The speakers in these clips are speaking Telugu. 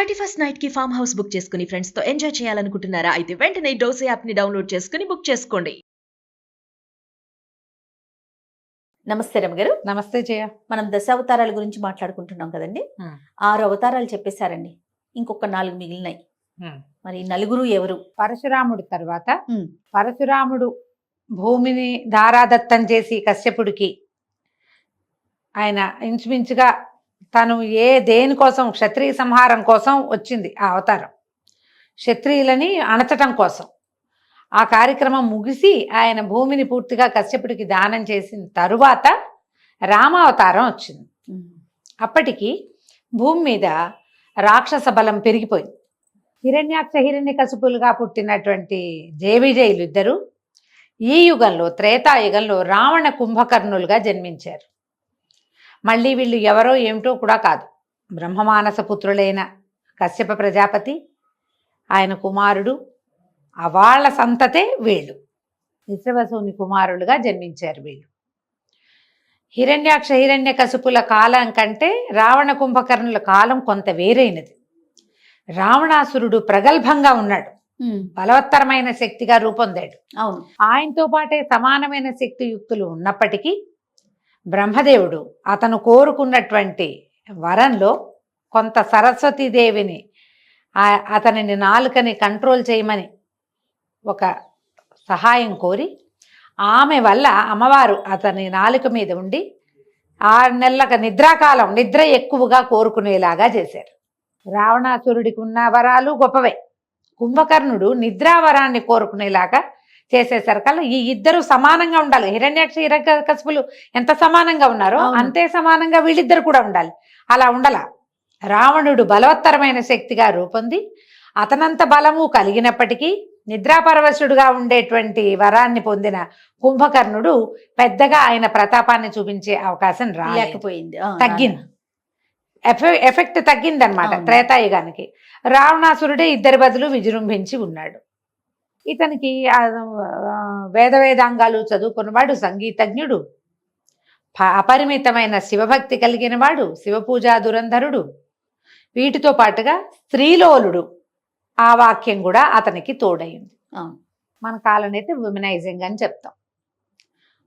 31st నైట్ కి ఫామ్ హౌస్ బుక్ చేసుకుని ఫ్రెండ్స్ తో ఎంజాయ్ చేయాలనుకుంటున్నారా? అయితే వెంటనే డోసే యాప్ ని డౌన్లోడ్ చేసుకుని బుక్ చేసుకోండి. నమస్తే రమగారు. నమస్తే జయ. మనం దశావతారాల గురించి మాట్లాడుకుంటున్నాం కదండి. 6 అవతారాలు చెప్పేశారండి, ఇంకొక 4 మిగిలినాయి. మరి నలుగురు ఎవరు? పరశురాముడు తర్వాత పరశురాముడు భూమిని ధారాదత్తం చేసి కశ్యపుడికి ఆయన ఇంచుమించుగా తను దేనికోసం క్షత్రియ సంహారం కోసం వచ్చింది ఆ అవతారం, క్షత్రియులని అణచటం కోసం. ఆ కార్యక్రమం ముగిసి ఆయన భూమిని పూర్తిగా కశ్యపుడికి దానం చేసిన తరువాత రామావతారం వచ్చింది. అప్పటికి భూమి మీద రాక్షస బలం పెరిగిపోయింది. హిరణ్యాక్ష హిరణ్యకశిపులుగా పుట్టినటువంటి జేవిజయులు ఇద్దరు ఈ యుగంలో, త్రేతాయుగంలో రావణ కుంభకర్ణులుగా జన్మించారు. మళ్ళీ వీళ్ళు ఎవరో ఏమిటో కూడా కాదు, బ్రహ్మమానస పుత్రులైన కశ్యప ప్రజాపతి, ఆయన కుమారుడు, వాళ్ళ సంతతే వీళ్ళు విశ్రవసుని కుమారులుగా జన్మించారు. వీళ్ళు హిరణ్యాక్ష హిరణ్యకశిపుల కాలం కంటే రావణ కుంభకర్ణుల కాలం కొంత వేరైనది. రావణాసురుడు ప్రగల్భంగా ఉన్నాడు, బలవత్తరమైన శక్తిగా రూపొందాడు. అవును, ఆయనతో పాటే సమానమైన శక్తియుక్తులు ఉన్నప్పటికీ బ్రహ్మదేవుడు అతను కోరుకున్నటువంటి వరంలో కొంత సరస్వతీదేవిని అతనిని నాలుకని కంట్రోల్ చేయమని ఒక సహాయం కోరి, ఆమె వల్ల అమ్మవారు అతని నాలుక మీద ఉండి 6 నెలల నిద్రాకాలం, నిద్ర ఎక్కువగా కోరుకునేలాగా చేశారు. రావణాసురుడికి ఉన్న వరాలు గొప్పవే, కుంభకర్ణుడు నిద్రావరాన్ని కోరుకునేలాగా చేసేసరికల్లా ఈ ఇద్దరు సమానంగా ఉండాలి. హిరణ్యాక్ష హిరణ్యకశిపులు ఎంత సమానంగా ఉన్నారో అంతే సమానంగా వీళ్ళిద్దరు కూడా ఉండాలి. అలా ఉండాల. రావణుడు బలవత్తరమైన శక్తిగా రూపొంది అతనంత బలము కలిగినప్పటికీ నిద్రాపరవశుడుగా ఉండేటువంటి వరాన్ని పొందిన కుంభకర్ణుడు పెద్దగా ఆయన ప్రతాపాన్ని చూపించే అవకాశం లేకపోయింది, తగ్గింది. ఎఫెక్ట్ తగ్గిందనమాట త్రేతాయుగానికి. రావణాసురుడే ఇద్దరి బదులు విజృంభించి ఉన్నాడు. ఇతనికి వేదాంగాలు చదువుకున్నవాడు, సంగీతజ్ఞుడు, అపరిమితమైన శివభక్తి కలిగిన వాడు, శివపూజా దురంధరుడు. వీటితో పాటుగా స్త్రీలోలుడు, ఆ వాక్యం కూడా అతనికి తోడైంది. మన కాలనైతే విమెనైజింగ్ అని చెప్తాం.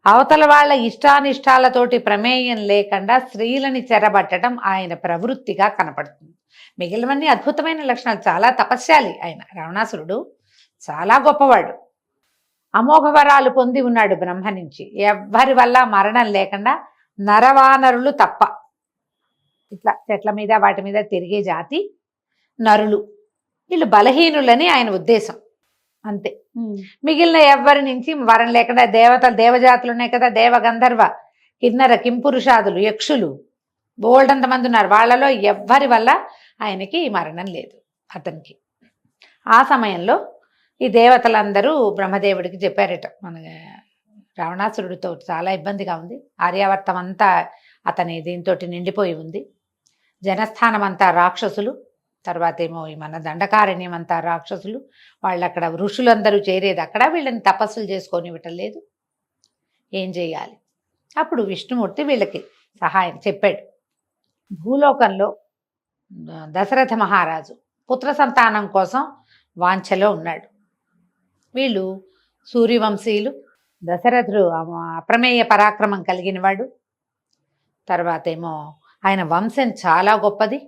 అవతల వాళ్ళ ఇష్టానిష్టాలతోటి ప్రమేయం లేకుండా స్త్రీలని చెరబట్టడం ఆయన ప్రవృత్తిగా కనపడుతుంది. మిగిలినవన్నీ అద్భుతమైన లక్షణాలు. చాలా తపస్యాలి ఆయన. రావణాసురుడు చాలా గొప్పవాడు, అమోఘ వరాలు పొంది ఉన్నాడు బ్రహ్మ నుంచి. ఎవ్వరి వల్ల మరణం లేకుండా నరవానరులు తప్ప, ఇట్లా చెట్ల మీద వాటి మీద తిరిగే జాతి నరులు, వీళ్ళు బలహీనులని ఆయన ఉద్దేశం, అంతే. మిగిలిన ఎవ్వరి నుంచి వరం లేకుండా దేవతలు, దేవజాతులు ఉన్నాయి కదా, దేవగంధర్వ కిన్నర కింపురుషాదులు, యక్షులు బోల్డంత మంది ఉన్నారు. వాళ్ళలో ఎవ్వరి వల్ల ఆయనకి మరణం లేదు అతనికి. ఆ సమయంలో ఈ దేవతలందరూ బ్రహ్మదేవుడికి చెప్పారట, మన రావణాసురుడితో చాలా ఇబ్బందిగా ఉంది, ఆర్యావర్తం అంతా అతని దీంతో నిండిపోయి ఉంది, జనస్థానం అంతా రాక్షసులు, తర్వాత ఏమో మన దండకారణ్యం అంతా రాక్షసులు, వాళ్ళు అక్కడ ఋషులందరూ చేరేది అక్కడ, వీళ్ళని తపస్సులు చేసుకొని ఇవ్వటం లేదు, ఏం చేయాలి? అప్పుడు విష్ణుమూర్తి వీళ్ళకి సహాయం చెప్పాడు. భూలోకంలో దశరథ మహారాజు పుత్ర సంతానం కోసం వాంఛలో ఉన్నాడు. వీళ్ళు సూర్యవంశీయులు. దశరథుడు అప్రమేయ పరాక్రమం కలిగిన వాడు. తర్వాత ఏమో ఆయన వంశం చాలా గొప్పది,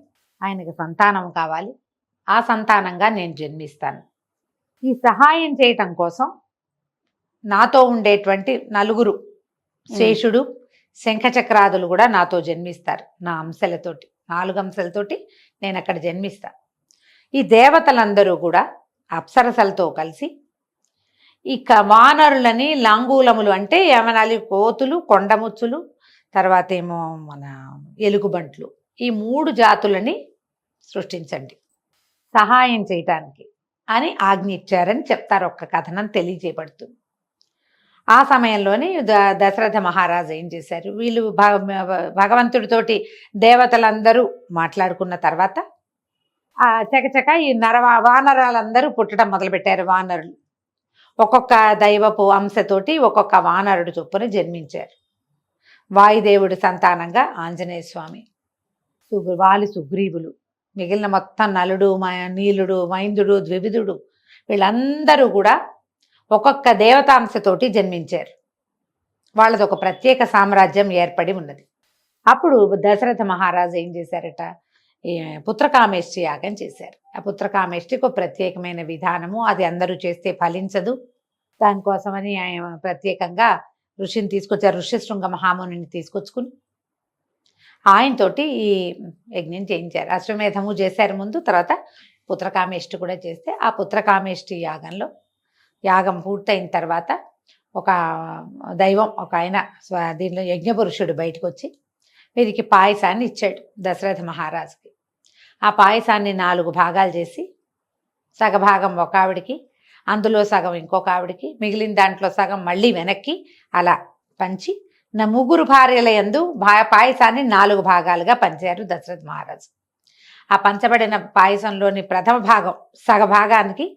ఆయనకు సంతానం కావాలి, ఆ సంతానంగా నేను జన్మిస్తాను. ఈ సహాయం చేయటం కోసం నాతో ఉండేటువంటి 4 శేషుడు, శంఖచక్రాదులు కూడా నాతో జన్మిస్తారు. నా అంశలతోటి, 4 అంశలతోటి నేను అక్కడ జన్మిస్తా. ఈ దేవతలందరూ కూడా అప్సరసలతో కలిసి ఇక వానరులని, లాంగూలములు అంటే యమనాలి, కోతులు, కొండముచ్చులు, తర్వాత ఏమో మన ఎలుగుబంట్లు, ఈ 3 జాతులని సృష్టించండి సహాయం చేయటానికి అని ఆజ్ఞ ఇచ్చారని చెప్తారు. ఒక్క కథనం తెలియజేయబడుతుంది. ఆ సమయంలోనే దశరథ మహారాజు ఏం చేశారు, వీళ్ళు భగవంతుడితోటి దేవతలందరూ మాట్లాడుకున్న తర్వాత చకచక ఈ వానరాలందరూ పుట్టడం మొదలుపెట్టారు. వానరులు ఒక్కొక్క దైవపు అంశతోటి ఒక్కొక్క వానరుడు చొప్పున జన్మించారు. వాయుదేవుడి సంతానంగా ఆంజనేయ స్వామి, వాలి సుగ్రీవులు, మిగిలిన మొత్తం నలుడు నీలుడు మైందుడు ద్వివిధుడు వీళ్ళందరూ కూడా ఒక్కొక్క దేవతాంశతోటి జన్మించారు. వాళ్ళది ఒక ప్రత్యేక సామ్రాజ్యం ఏర్పడి ఉన్నది. అప్పుడు దశరథ మహారాజు ఏం చేశారట, ఈ పుత్రకామేష్టి యాగం చేశారు. ఆ పుత్రకామేష్టికి ఒక ప్రత్యేకమైన విధానము, అది అందరూ చేస్తే ఫలించదు. దానికోసమని ఆయన ప్రత్యేకంగా ఋషిని తీసుకొచ్చారు. ఋష్యశృంగ మహామునిని తీసుకొచ్చుకుని ఆయనతోటి ఈ యజ్ఞం చేయించారు. అశ్వమేధము చేశారు ముందు, తర్వాత పుత్రకామేష్టి కూడా చేస్తే ఆ పుత్రకామేష్టి యాగం పూర్తయిన తర్వాత ఒక దైవం, ఒక ఆయన దీనిలో యజ్ఞపురుషుడు బయటకు వచ్చి వీరికి పాయసాన్ని ఇచ్చాడు దశరథ మహారాజుకి. ఆ పాయసాన్ని 4 భాగాలు చేసి సగభాగం ఒక ఆవిడికి, అందులో సగం ఇంకొక ఆవిడికి, మిగిలిన దాంట్లో సగం మళ్ళీ వెనక్కి అలా పంచి 3 భార్యల యందు పాయసాన్ని 4 భాగాలుగా పంచారు దశరథ మహారాజు. ఆ పంచబడిన పాయసంలోని ప్రథమ భాగం సగభాగానికి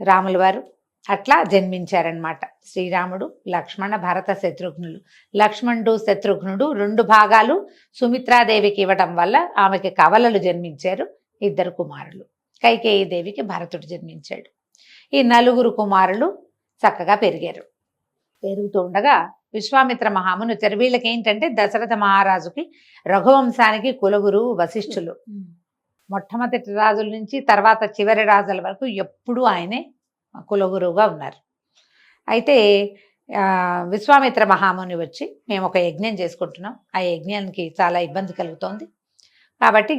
రాముల వారు అట్లా జన్మించారనమాట. శ్రీరాముడు, లక్ష్మణ, భరత, శత్రుఘ్నులు. లక్ష్మణుడు శత్రుఘ్నుడు 2 భాగాలు సుమిత్రాదేవికి ఇవ్వడం వల్ల ఆమెకి కవలలు జన్మించారు. 2 కుమారులు. కైకేయీదేవికి భరతుడు జన్మించాడు. ఈ 4 కుమారులు చక్కగా పెరిగారు. పెరుగుతూ ఉండగా విశ్వామిత్ర మహాముని వచ్చారు. వీళ్ళకి ఏంటంటే దశరథ మహారాజుకి రఘువంశానికి కులగురువు వశిష్ఠులు. మొట్టమొదటి రాజుల నుంచి తర్వాత చివరి రాజుల వరకు ఎప్పుడూ ఆయనే కులగురువుగా ఉన్నారు. అయితే విశ్వామిత్ర మహాముని వచ్చి మేము ఒక యజ్ఞం చేసుకుంటున్నాం, ఆ యజ్ఞానికి చాలా ఇబ్బంది కలుగుతోంది, కాబట్టి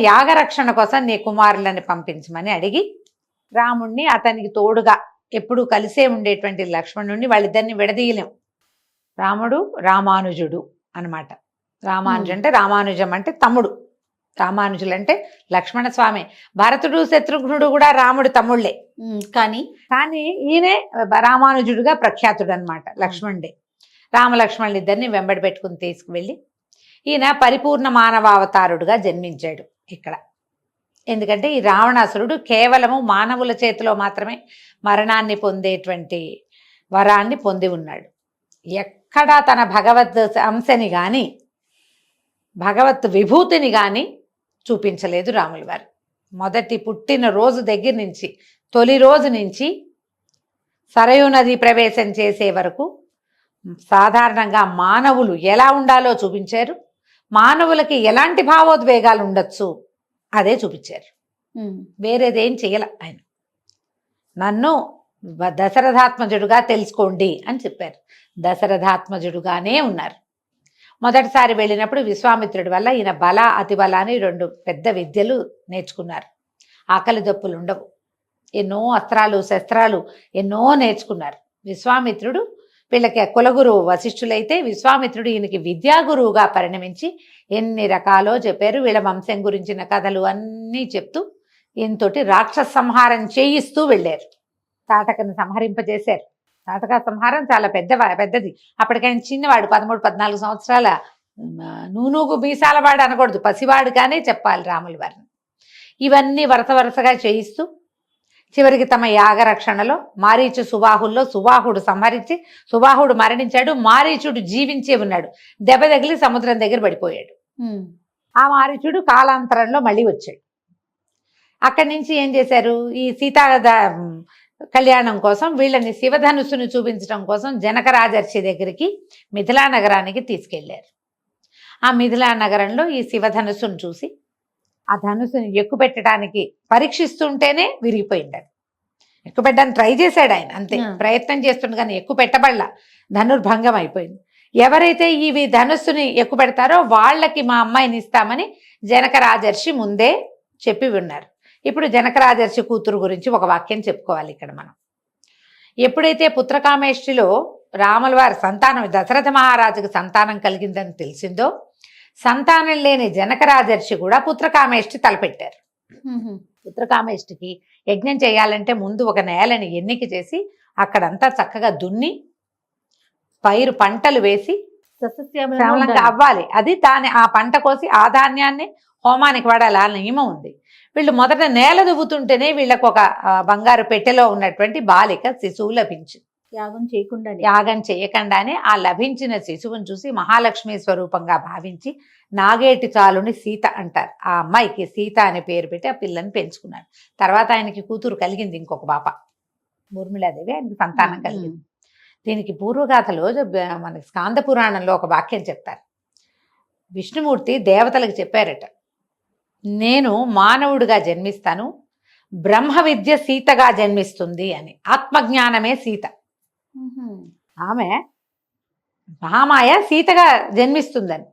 యాగరక్షణ కోసం నీ కుమారులని పంపించమని అడిగి రాముణ్ణి అతనికి తోడుగా ఎప్పుడూ కలిసే ఉండేటువంటి లక్ష్మణుణ్ణి వాళ్ళిద్దరిని విడదీయలేం. రాముడు రామానుజుడు అనమాట. రామానుజు అంటే రామానుజం అంటే తమ్ముడు, రామానుజులు అంటే లక్ష్మణ స్వామి. భరతుడు శత్రుఘ్నుడు కూడా రాముడు తమ్ముళ్లే, కానీ ఈయనే రామానుజుడుగా ప్రఖ్యాతుడు అనమాట. లక్ష్మణుడే. రామలక్ష్మణులు ఇద్దరిని వెంబడి పెట్టుకుని తీసుకువెళ్ళి ఈయన పరిపూర్ణ మానవావతారుడుగా జన్మించాడు ఇక్కడ. ఎందుకంటే ఈ రావణాసురుడు కేవలము మానవుల చేతిలో మాత్రమే మరణాన్ని పొందేటువంటి వరాన్ని పొంది ఉన్నాడు. ఎక్కడా తన భగవద్ అంశని కానీ భగవత్ విభూతిని కానీ చూపించలేదు రాముల వారు. మొదటి పుట్టిన రోజు దగ్గర నుంచి, తొలి రోజు నుంచి సరయూ నది ప్రవేశం చేసే వరకు సాధారణంగా మానవులు ఎలా ఉండాలో చూపించారు. మానవులకి ఎలాంటి భావోద్వేగాలు ఉండొచ్చు అదే చూపించారు. వేరేదేం చేయాల. ఆయన నన్ను దశరథాత్మజుడుగా తెలుసుకోండి అని చెప్పారు. దశరథాత్మజుడుగానే ఉన్నారు. మొదటిసారి వెళ్ళినప్పుడు విశ్వామిత్రుడి వల్ల ఈయన బల అతిబల అని 2 పెద్ద విద్యలు నేర్చుకున్నారు. ఆకలి దప్పులు ఉండవు. ఎన్నో అస్త్రాలు శస్త్రాలు ఎన్నో నేర్చుకున్నారు. విశ్వామిత్రుడు వీళ్ళకి కులగురువు వశిష్ఠులైతే విశ్వామిత్రుడు ఈయనకి విద్యాగురువుగా పరిణమించి ఎన్ని రకాలో చెప్పారు. వీళ్ళ వంశం గురించిన కథలు అన్నీ చెప్తూ ఈయనతోటి రాక్షస సంహారం చేయిస్తూ వెళ్ళారు. తాటకని సంహరింపజేశారు. తాటక సంహారం చాలా పెద్దది. అప్పటికైనా చిన్నవాడు, 13-14 సంవత్సరాల నూనూగు మీసాలవాడు అనకూడదు, పసివాడు కానీ చెప్పాలి రాముల వారిని. ఇవన్నీ వరుసగా చేయిస్తూ చివరికి తమ యాగరక్షణలో మారీచు సుబాహుల్లో సుబాహుడు సంహరించి సుబాహుడు మరణించాడు. మారీచుడు జీవించే ఉన్నాడు. దెబ్బ తగిలి సముద్రం దగ్గర పడిపోయాడు. ఆ మారీచుడు కాలాంతరంలో మళ్ళీ వచ్చాడు. అక్కడి నుంచి ఏం చేశారు, ఈ సీతా కళ్యాణం కోసం వీళ్ళని శివధనుస్సును చూపించడం కోసం జనక రాజర్షి దగ్గరికి మిథిలా నగరానికి తీసుకెళ్లారు. ఆ మిథిలా నగరంలో ఈ శివధనుస్సును చూసి ఆ ధనుస్సుని ఎక్కుపెట్టడానికి పరీక్షిస్తుంటేనే విరిగిపోయింది. ఎక్కుపెట్టడానికి ట్రై చేశాడు ఆయన, అంతే ప్రయత్నం చేస్తుండే కానీ ఎక్కుపెట్టబడలా, ధనుర్భంగం అయిపోయింది. ఎవరైతే ఈ ధనుస్సుని ఎక్కుపెడతారో వాళ్ళకి మా అమ్మాయిని ఇస్తామని జనక రాజర్షి ముందే చెప్పి ఉన్నారు. ఇప్పుడు జనక రాజర్షి కూతురు గురించి ఒక వాక్యం చెప్పుకోవాలి ఇక్కడ మనం. ఎప్పుడైతే పుత్రకామేష్టిలో రాముల వారి సంతానం దశరథ మహారాజుకి సంతానం కలిగిందని తెలిసిందో, సంతానం లేని జనక రాజర్షి కూడా పుత్రకామేష్టి తలపెట్టారు. పుత్రకామేష్టికి యజ్ఞం చేయాలంటే ముందు ఒక నేలని ఎన్నిక చేసి అక్కడంతా చక్కగా దున్ని పైరు పంటలు వేసి శ్యామలంగా అవ్వాలి. అది ఆ పంట కోసి ఆ ధాన్యాన్ని హోమానికి వాడాలి, ఆ నియమం ఉంది. వీళ్ళు మొదట నేల దువ్వుతుంటేనే వీళ్ళకు ఒక బంగారు పెట్టెలో ఉన్నటువంటి బాలిక శిశువు లభించింది. యాగం చేయకుండానే. యాగం చేయకుండానే ఆ లభించిన శిశువుని చూసి మహాలక్ష్మి స్వరూపంగా భావించి నాగేటి చాలుని సీత అంటారు. ఆ అమ్మాయికి సీత అనే పేరు పెట్టి ఆ పిల్లని పెంచుకున్నారు. తర్వాత ఆయనకి కూతురు కలిగింది, ఇంకొక పాప ఊర్మిళాదేవి, ఆయనకి సంతానం కలిగింది. దీనికి పూర్వగాథలో మనకి స్కాంద పురాణంలో ఒక వాక్యం చెప్తారు. విష్ణుమూర్తి దేవతలకు చెప్పారట, నేను మానవుడిగా జన్మిస్తాను, బ్రహ్మ విద్య సీతగా జన్మిస్తుంది అని. ఆత్మజ్ఞానమే సీత. ఆమె మహామాయ సీతగా జన్మిస్తుందని.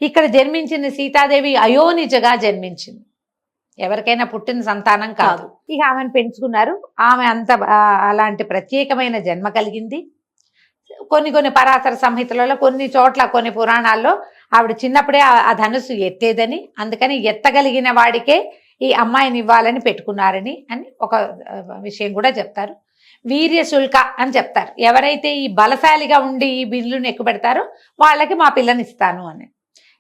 ఇక్కడ జన్మించిన సీతాదేవి అయోనిజగా జన్మించింది. ఎవరికైనా పుట్టిన సంతానం కాదు. ఇక ఆమెను పెంచుకున్నారు. ఆమె అంత అలాంటి ప్రత్యేకమైన జన్మ కలిగింది. కొన్ని పరాశర సంహితలలో, కొన్ని చోట్ల, కొన్ని పురాణాల్లో ఆవిడ చిన్నప్పుడే ఆ ధనుస్సు ఎత్తేదని, అందుకని ఎత్తగలిగిన వాడికే ఈ అమ్మాయిని ఇవ్వాలని పెట్టుకున్నారని అని ఒక విషయం కూడా చెప్తారు. వీర్యశుల్క అని చెప్తారు. ఎవరైతే ఈ బలశాలిగా ఉండి ఈ బిల్లును ఎక్కువ పెడతారో వాళ్ళకి మా పిల్లని ఇస్తాను అని.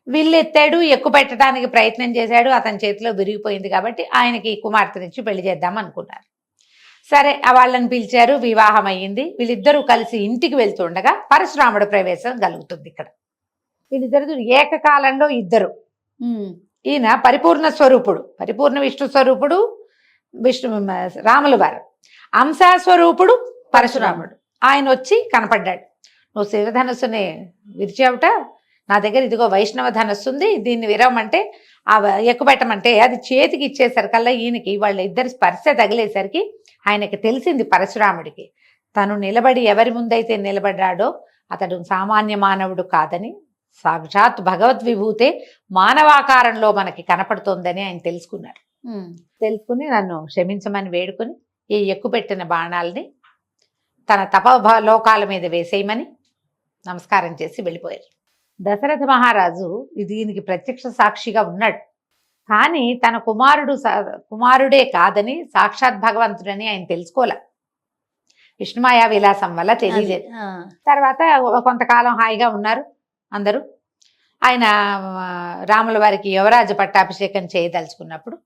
విల్లు ఎత్తాడు, ఎక్కువ పెట్టడానికి ప్రయత్నం చేశాడు, అతని చేతిలో విరిగిపోయింది. కాబట్టి ఆయనకి కుమార్తెనిచ్చి పెళ్లి చేద్దాం అనుకున్నారు. సరే, వాళ్ళని పిలిచారు, వివాహం అయ్యింది. వీళ్ళిద్దరూ కలిసి ఇంటికి వెళ్తుండగా పరశురాముడు ప్రవేశం కలుగుతుంది. ఇక్కడ వీళ్ళిద్దరు ఏకకాలంలో ఇద్దరు. ఈయన పరిపూర్ణ స్వరూపుడు, పరిపూర్ణ విష్ణు స్వరూపుడు రాముల వారు, అంశాస్వరూపుడు పరశురాముడు. ఆయన వచ్చి కనపడ్డాడు. నువ్వు శివధనస్సుని విరిచావుట, నా దగ్గర ఇదిగో వైష్ణవ ధనస్సు ఉంది, దీన్ని విరవమంటే ఎక్కుపెట్టమంటే అది చేతికి ఇచ్చేసరికల్లా ఈయనకి వాళ్ళ ఇద్దరి స్పర్శ తగిలేసరికి ఆయనకి తెలిసింది పరశురాముడికి, తను నిలబడి ఎవరి ముందైతే నిలబడ్డాడో అతడు సామాన్య మానవుడు కాదని, సాక్షాత్ భగవద్విభూతే మానవాకారంలో మనకి కనపడుతోందని ఆయన తెలుసుకున్నారు. తెలుసుకుని నన్ను క్షమించమని వేడుకొని ఈ ఎక్కుపెట్టిన బాణాలని తన తపలోకాల మీద వేసేయమని నమస్కారం చేసి వెళ్ళిపోయారు. దశరథ మహారాజు దీనికి ప్రత్యక్ష సాక్షిగా ఉన్నాడు. కానీ తన కుమారుడే కాదని, సాక్షాత్ భగవంతుడని ఆయన తెలుసుకోలే. విష్ణుమాయా విలాసం వల్ల తెలియలేదు. తర్వాత కొంతకాలం హాయిగా ఉన్నారు అందరూ. ఆయన రాముల వారికి యువరాజు పట్టాభిషేకం చేయదలుచుకున్నప్పుడు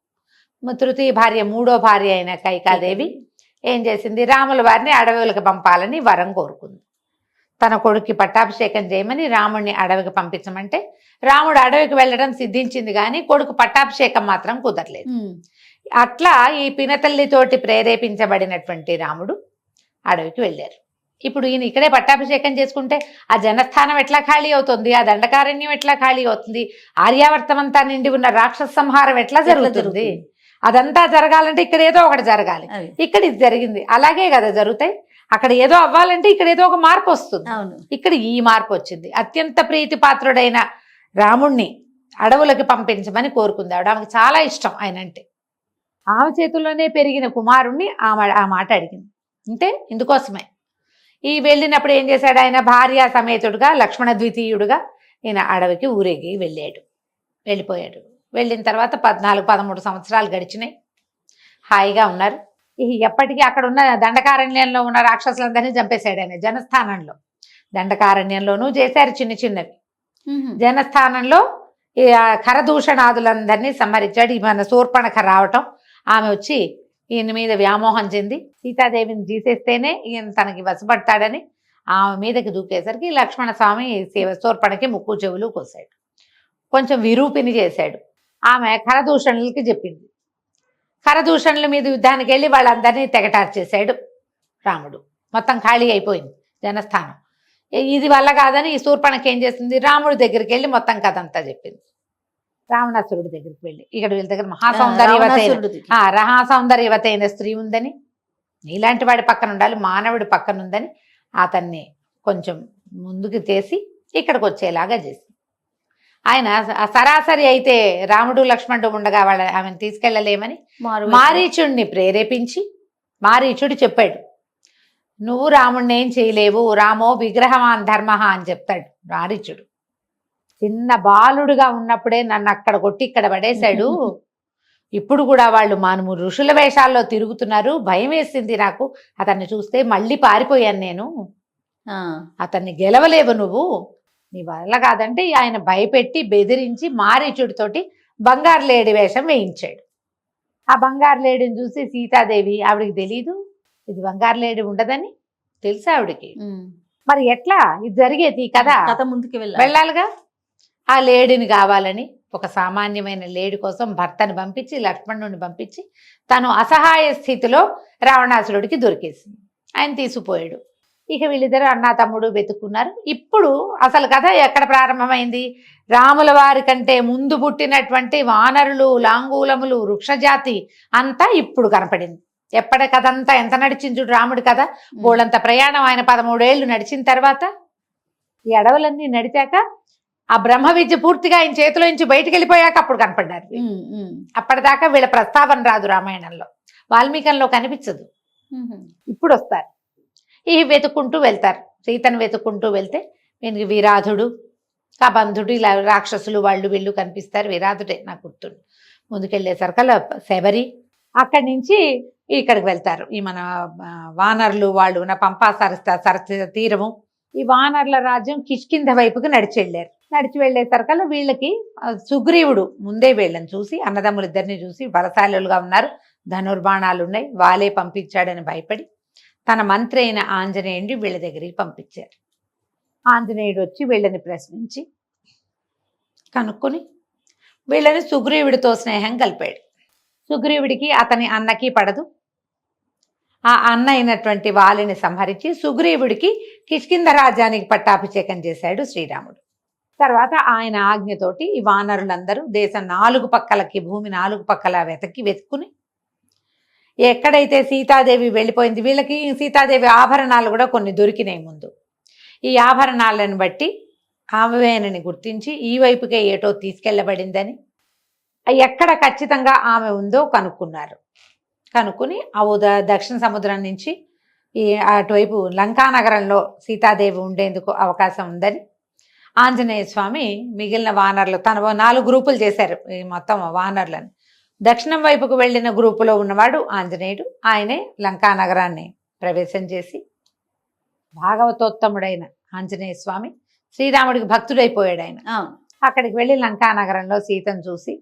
తృతీయ భార్య, మూడో భార్య అయిన కైకాదేవి ఏం చేసింది, రాముల వారిని అడవులకు పంపాలని వరం కోరుకుంది. తన కొడుక్కి పట్టాభిషేకం చేయమని రాముడిని అడవికి పంపించమంటే రాముడు అడవికి వెళ్ళడం సిద్ధించింది, కానీ కొడుకు పట్టాభిషేకం మాత్రం కుదరలేదు. అట్లా ఈ పినతల్లితోటి ప్రేరేపించబడినటువంటి రాముడు అడవికి వెళ్ళారు. ఇప్పుడు ఈయన ఇక్కడే పట్టాభిషేకం చేసుకుంటే ఆ జనస్థానం ఎట్లా ఖాళీ అవుతుంది, ఆ దండకారణ్యం ఎట్లా ఖాళీ అవుతుంది, ఆర్యావర్తం అంతా నిండి ఉన్న రాక్షస సంహారం ఎట్లా జరుగుతుంది, అదంతా జరగాలంటే ఇక్కడ ఏదో ఒకటి జరగాలి. ఇక్కడ ఇది జరిగింది, అలాగే కదా జరుగుతాయి. అక్కడ ఏదో అవ్వాలంటే ఇక్కడ ఏదో ఒక మార్పు వస్తుంది. ఇక్కడ ఈ మార్పు వచ్చింది. అత్యంత ప్రీతిపాత్రుడైన రాముణ్ణి అడవులకి పంపించమని కోరుకుంది ఆవిడ. ఆమెకు చాలా ఇష్టం ఆయన అంటే. ఆమె చేతుల్లోనే పెరిగిన కుమారుణ్ణి ఆ మాట అడిగింది. అంటే ఇందుకోసమే ఈ వెళ్ళినప్పుడు ఏం చేశాడు, ఆయన భార్య సమేతుడుగా లక్ష్మణ ద్వితీయుడుగా ఈయన అడవికి ఊరేగి వెళ్ళిపోయాడు. వెళ్ళిన తర్వాత 14-13 సంవత్సరాలు గడిచినాయి. హాయిగా ఉన్నారు. ఎప్పటికీ అక్కడ ఉన్న దండకారణ్యంలో ఉన్న రాక్షసులందరినీ చంపేశాడు ఆయన. జనస్థానంలో, దండకారణ్యంలోనూ చేశారు చిన్న చిన్నవి. జనస్థానంలో ఖరదూషణాదులందరినీ సంహరించాడు. మన శూర్పణఖ రావటం, ఆమె వచ్చి ఈయన మీద వ్యామోహం చెంది సీతాదేవిని తీసేస్తేనే ఈయన తనకి వశపడతాడని ఆమె మీదకి దూకేసరికి లక్ష్మణ స్వామి శూర్పణకి ముక్కు చెవులు కోసాడు. కొంచెం విరూపిని చేశాడు. ఆమె ఖరదూషణులకి చెప్పింది. ఖరదూషణుల మీద యుద్ధానికి వెళ్ళి వాళ్ళందరినీ తెగటార్చేశాడు రాముడు. మొత్తం ఖాళీ అయిపోయింది జనస్థానం. ఇది వల్ల కాదని ఈ శూర్పణఖ ఏం చేసింది, రాముడి దగ్గరికి వెళ్ళి మొత్తం కథ అంతా చెప్పింది. రావణాసురుడి దగ్గరికి వెళ్ళి, ఇక్కడ వీళ్ళ దగ్గర మహాసౌందర్యవతైన స్త్రీ ఉందని, ఇలాంటి వాడి పక్కన ఉండాలి, మానవుడి పక్కన ఉందని అతన్ని కొంచెం ముందుకు చేసి ఇక్కడికి వచ్చేలాగా చేసి, ఆయన సరాసరి అయితే రాముడు లక్ష్మణుడు ఉండగా ఆమెను తీసుకెళ్లలేమని మారీచుడిని ప్రేరేపించి, మారీచుడు చెప్పాడు, నువ్వు రాముడిని ఏం చేయలేవు, రామో విగ్రహవాన్ ధర్మ అని చెప్తాడు మారీచుడు. చిన్న బాలుడుగా ఉన్నప్పుడే నన్ను అక్కడ కొట్టి ఇక్కడ పడేశాడు, ఇప్పుడు కూడా వాళ్ళు మాను ఋషుల వేషాల్లో తిరుగుతున్నారు, భయం వేసింది నాకు అతన్ని చూస్తే, మళ్ళీ పారిపోయాను నేను, అతన్ని గెలవలేవు నువ్వు, నీ వల్ల కాదంటే ఆయన భయపెట్టి బెదిరించి మారీచుడితోటి బంగారు లేడి వేషం వేయించాడు. ఆ బంగారు లేడిని చూసి సీతాదేవి, ఆవిడికి తెలీదు ఇది బంగారు లేడి ఉండదని, తెలుసు ఆవిడకి. మరి ఎట్లా ఇది జరిగేది కదా, కథ ముందుకు వెళ్ళాలిగా. ఆ లేడిని కావాలని ఒక సామాన్యమైన లేడి కోసం భర్తని పంపించి, లక్ష్మణుడిని పంపించి, తను అసహాయ స్థితిలో రావణాసురుడికి దొరికేసింది. ఆయన తీసుకుపోయాడు. ఇక వీళ్ళిద్దరు అన్నా తమ్ముడు వెతుక్కున్నారు. ఇప్పుడు అసలు కథ ఎక్కడ ప్రారంభమైంది? రాముల వారి కంటే ముందు పుట్టినటువంటి వానరులు, లాంగూలములు, వృక్షజాతి అంతా ఇప్పుడు కనపడింది. ఎప్పటి కథ అంతా ఎంత నడిచింది చూడు రాముడి కథ. బోళ్ళంత ప్రయాణం ఆయన 13 ఏళ్ళు నడిచిన తర్వాత ఈ అడవులన్నీ నడిచాక ఆ బ్రహ్మ విద్య పూర్తిగా ఆయన చేతిలో నుంచి బయటికి వెళ్ళిపోయాక అప్పుడు కనపడ్డారు. అప్పటిదాకా వీళ్ళ ప్రస్తావన రాదు రామాయణంలో, వాల్మీకంలో కనిపించదు. ఇప్పుడు వస్తారు. ఈ వెతుక్కుంటూ వెళ్తారు. సీతను వెతుక్కుంటూ వెళ్తే వీనికి విరాధుడు, కబంధుడు, ఇలా రాక్షసులు వాళ్ళు వీళ్ళు కనిపిస్తారు. విరాధుడే నాకు గుర్తుండు. ముందుకెళ్ళేసరికల్లా శబరి. అక్కడి నుంచి ఇక్కడికి వెళ్తారు. ఈ మన వానరులు వాళ్ళు ఉన్న పంపా సరస్సు తీరము. ఈ వానరుల రాజ్యం కిష్కింధ వైపుకి నడిచి వెళ్ళేసరికల్లా వీళ్ళకి సుగ్రీవుడు ముందే వీళ్ళని చూసి, అన్నదమ్ములిద్దరిని చూసి బలశాలులుగా ఉన్నారు, ధనుర్బాణాలు ఉన్నాయి, వాలే పంపించాడని భయపడి తన మంత్రి అయిన ఆంజనేయుడిని వీళ్ళ దగ్గరికి పంపించారు. ఆంజనేయుడు వచ్చి వీళ్ళని ప్రశ్నించి కనుక్కొని వీళ్ళని సుగ్రీవుడితో స్నేహం కలిపాడు. సుగ్రీవుడికి అతని అన్నకి పడదు. ఆ అన్న అయినటువంటి వాలిని సంహరించి సుగ్రీవుడికి కిష్కింధ రాజ్యానికి పట్టాభిషేకం చేశాడు శ్రీరాముడు. తర్వాత ఆయన ఆజ్ఞతోటి ఈ వానరులందరూ దేశం 4 పక్కలకి, భూమి 4 పక్కల వెతుక్కుని ఎక్కడైతే సీతాదేవి వెళ్ళిపోయింది, వీళ్ళకి సీతాదేవి ఆభరణాలు కూడా కొన్ని దొరికినాయి ముందు. ఈ ఆభరణాలను బట్టి ఆమెవేనని గుర్తించి ఈ వైపుకే ఏటో తీసుకెళ్లబడిందని, ఎక్కడ ఖచ్చితంగా ఆమె ఉందో కనుక్కున్నారు. కనుక్కుని దక్షిణ సముద్రం నుంచి ఈ అటువైపు లంకానగరంలో సీతాదేవి ఉండేందుకు అవకాశం ఉందని ఆంజనేయ స్వామి మిగిలిన వానరులు తన 4 గ్రూపులు చేశారు. ఈ మొత్తం వానరులను దక్షిణం వైపుకు వెళ్ళిన గ్రూపులో ఉన్నవాడు ఆంజనేయుడు. ఆయనే లంకానగరాన్ని ప్రవేశం చేసి భాగవతోత్తముడైన ఆంజనేయ స్వామి శ్రీరాముడికి భక్తుడైపోయాడు. ఆయన అక్కడికి వెళ్ళి లంకానగరంలో సీతను చూసి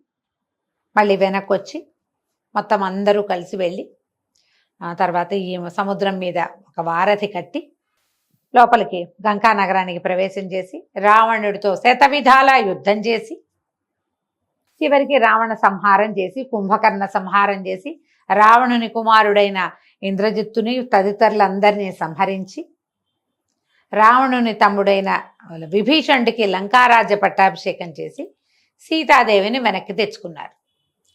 మళ్ళీ వెనక్కి వచ్చి మొత్తం అందరూ కలిసి వెళ్ళి ఆ తర్వాత ఈ సముద్రం మీద ఒక వారధి కట్టి లోపలికి గంగా నగరానికి ప్రవేశం చేసి రావణుడితో శతవిధాల యుద్ధం చేసి చివరికి రావణ సంహారం చేసి, కుంభకర్ణ సంహారం చేసి, రావణుని కుమారుడైన ఇంద్రజిత్తుని తదితరులందరినీ సంహరించి రావణుని తమ్ముడైన విభీషణుడికి లంకారాజ్య పట్టాభిషేకం చేసి సీతాదేవిని వెనక్కి తెచ్చుకున్నారు.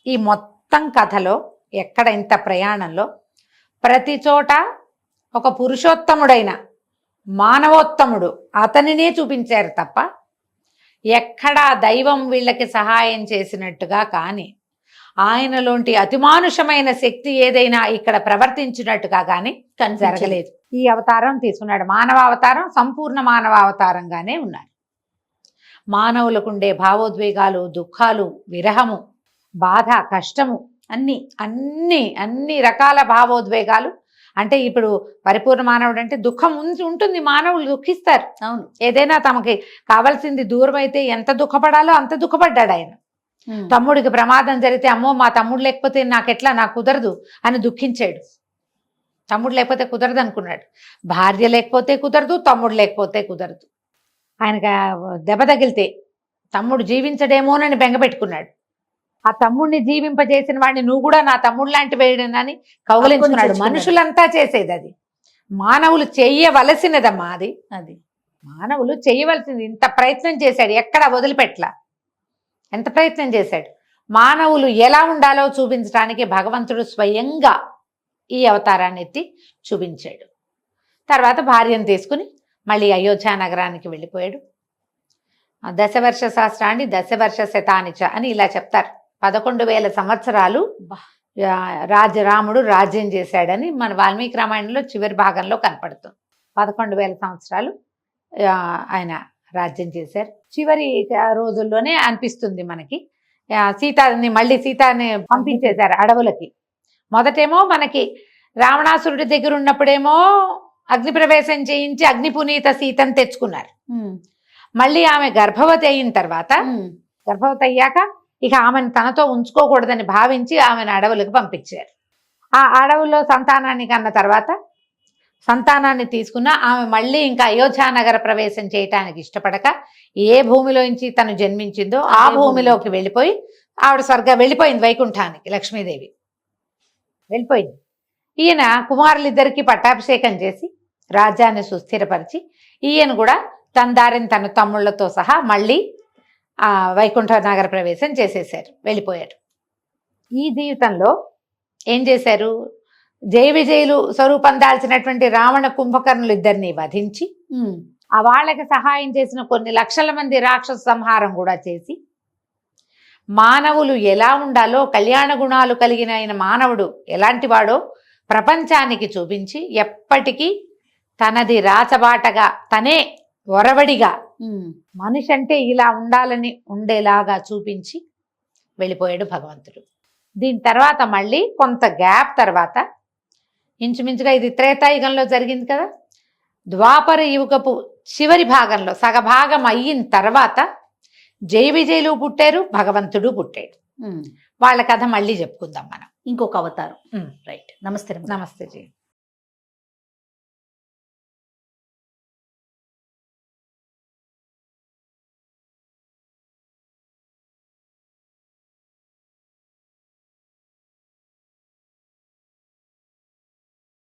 ఈ మొత్తం కథలో ఎక్కడ ఇంత ప్రయాణంలో ప్రతి చోట ఒక పురుషోత్తముడైన మానవోత్తముడు అతనినే చూపించారు తప్ప ఎక్కడా దైవం వీళ్ళకి సహాయం చేసినట్టుగా కానీ, ఆయనలోంటి అతిమానుషమైన శక్తి ఏదైనా ఇక్కడ ప్రవర్తించినట్టుగా కానీ జరగలేదు. ఈ అవతారం తీసుకున్నాడు. మానవ అవతారం సంపూర్ణ మానవ అవతారంగానే ఉన్నారు. మానవులకు ఉండే భావోద్వేగాలు, దుఃఖాలు, విరహము, బాధ, కష్టము, అన్ని రకాల భావోద్వేగాలు. అంటే ఇప్పుడు పరిపూర్ణ మానవుడు అంటే దుఃఖం ఉంటుంది, మానవులు దుఃఖిస్తారు. అవును, ఏదైనా తమకి కావాల్సింది దూరం అయితే ఎంత దుఃఖపడాలో అంత దుఃఖపడ్డాడు ఆయన. తమ్ముడికి ప్రమాదం జరిగితే అమ్మో మా తమ్ముడు లేకపోతే నాకెట్లా, నాకు కుదరదు అని దుఃఖించాడు. తమ్ముడు లేకపోతే కుదరదు అనుకున్నాడు. భార్య లేకపోతే కుదరదు, తమ్ముడు లేకపోతే కుదరదు. ఆయనకి దెబ్బ తగిలితే తమ్ముడు జీవించడేమోనని బెంగ పెట్టుకున్నాడు. ఆ తమ్ముడిని జీవింపజేసిన వాడిని నువ్వు కూడా నా తమ్ముడు లాంటి వేయడనని కౌగలించుకున్నాడు. మనుషులంతా చేసేది అది, మానవులు చెయ్యవలసినదమ్మా అది. మానవులు చెయ్యవలసింది. ఇంత ప్రయత్నం చేశాడు, ఎక్కడ వదిలిపెట్ల. ఎంత ప్రయత్నం చేశాడు. మానవులు ఎలా ఉండాలో చూపించడానికి భగవంతుడు స్వయంగా ఈ అవతారాన్ని ఎత్తి చూపించాడు. తర్వాత భార్యను తీసుకుని మళ్ళీ అయోధ్య నగరానికి వెళ్ళిపోయాడు. దశవర్ష సహస్రాన్ని దశవర్ష శతానిచ అని ఇలా చెప్తారు. 11,000 సంవత్సరాలు రాముడు రాజ్యం చేశాడని మన వాల్మీకి రామాయణంలో చివరి భాగంలో కనపడుతుంది. 11,000 సంవత్సరాలు ఆయన రాజ్యం చేశారు. చివరి రోజుల్లోనే అనిపిస్తుంది మనకి సీతాని పంపించేశారు అడవులకి. మొదటేమో మనకి రావణాసురుడి దగ్గర ఉన్నప్పుడేమో అగ్ని ప్రవేశం చేయించి అగ్ని పునీత సీతను తెచ్చుకున్నారు. మళ్ళీ ఆమె గర్భవతి అయిన తర్వాత, గర్భవతి అయ్యాక ఇక ఆమెను తనతో ఉంచుకోకూడదని భావించి ఆమెను అడవులకు పంపించారు. ఆ అడవుల్లో సంతానాన్ని కన్న తర్వాత సంతానాన్ని తీసుకున్న ఆమె మళ్ళీ ఇంకా అయోధ్య నగర ప్రవేశం చేయటానికి ఇష్టపడక ఏ భూమిలోంచి తను జన్మించిందో ఆ భూమిలోకి వెళ్ళిపోయి ఆవిడ వెళ్ళిపోయింది వైకుంఠానికి. లక్ష్మీదేవి వెళ్ళిపోయింది. ఈయన కుమారులిద్దరికీ పట్టాభిషేకం చేసి రాజ్యాన్ని సుస్థిరపరిచి ఈయన కూడా తన దారిని తన తమ్ముళ్లతో సహా మళ్ళీ వైకుంఠ నగర ప్రవేశం చేసేసారు, వెళ్ళిపోయారు. ఈ జీవితంలో ఏం చేశారు? జయ విజయులు స్వరూపం దాల్చినటువంటి రావణ కుంభకర్ణులు ఇద్దరిని వధించి ఆ వాళ్ళకి సహాయం చేసిన కొన్ని లక్షల మంది రాక్షస సంహారం కూడా చేసి మానవులు ఎలా ఉండాలో, కళ్యాణ గుణాలు కలిగిన ఆయన మానవుడు ఎలాంటి వాడో ప్రపంచానికి చూపించి ఎప్పటికీ తనది రాచబాటగా తనే ఒరవడిగా మనిషి అంటే ఇలా ఉండాలని ఉండేలాగా చూపించి వెళ్ళిపోయాడు భగవంతుడు. దీని తర్వాత మళ్ళీ కొంత గ్యాప్ తర్వాత, ఇంచుమించుగా ఇది త్రేతాయుగంలో జరిగింది కదా, ద్వాపర యుగపు చివరి భాగంలో సగభాగం అయిన తర్వాత జయ విజయులు పుట్టారు, భగవంతుడు పుట్టాడు. వాళ్ళ కథ మళ్ళీ చెప్పుకుందాం మనం ఇంకొక అవతారం. రైట్. నమస్తే. నమస్తే జీ.